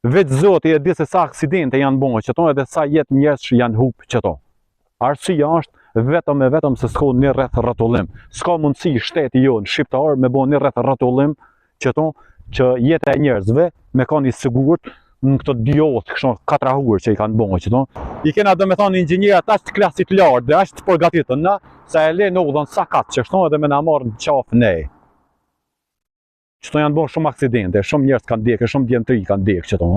Vetë Zoti e di se sa aksidente janë bërë qëto edhe sa jetë njerëz janë humbë qëto. Arsyeja është vetëm se s'ka një rreth rrotullim. S'ka mundësi shteti jonë shqiptar me bën një rreth rrotullim qëto që jeta e njerëzve me kanë i sigurt në këto diot, kështu katrahur që i kanë bërë qëto. I kena domethënë inxhinierat aq të klasit lart dhe aq të përgatitën na sa e lënë udhën sa kat që shton edhe me na marrën qafë ne. Qëto janë bërë shumë aksidente, shumë njerëz kanë ndjekur, shumë djemtëri kanë ndjekur qëto,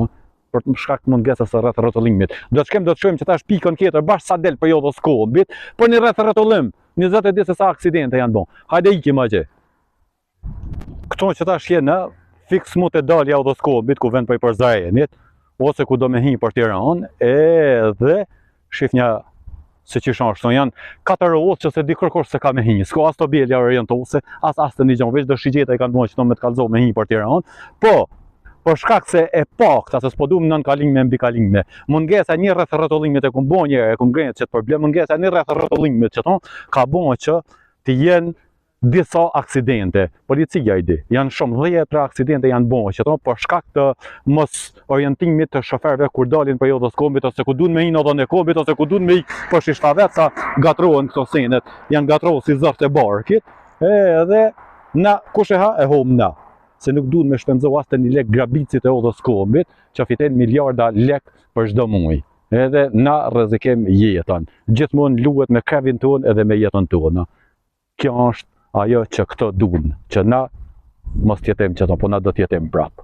për të shkak të mungesës së rreth rrotullimit. Do të shojmë që tash pikën tjetër bash sa del periudhës Covidit, por në rreth rrotullim, 20 e di se sa aksidente janë bërë. Hajde ikim atje. Këto që tash janë fiks mu të dalja udhëskobit ku vend për i përzajenit, ose ku do me hi për Tiranë, edhe shifnja se që shashtu janë 4 udhë që se di kërkosh se ka me hi, s'ko as të bjelja orientose, as të një gjonë, veç do shigjeta i kanë bërë që to me të kalzo me hi për Tiranë, po, për shkak se e pakta, se s'po duhem nën kalimme mbi kalimme, mungesa një rreth rrotullimit e kum bo njëre, e kum grenë që të problem, mungesa një rreth rrotullimit që ton, ka bo që të jenë disa aksidente. Policia i di, janë shumë 10 aksidente janë bërë që to për shkak të mos orientimit të shoferëve kur dalin për periudhës Covidit ose ku duan me hinë dhënë e Covidit ose ku duan me ik për shishtavet sa gatrohen këto senet, janë gatrohu si zërt e barkit, edhe na kush e ha e hum na. Se nuk duan me shpenzo as të një lek grabicit e udhës Covidit që fiten miliarda lek për çdo muaj. Edhe na rrezikim jetën. Gjithmonë luhet me krevin tonë edhe me jetën tonë. Kjo është ajo që këto duan, që na mos t'jetem qëto, po na do t'jetem prapë.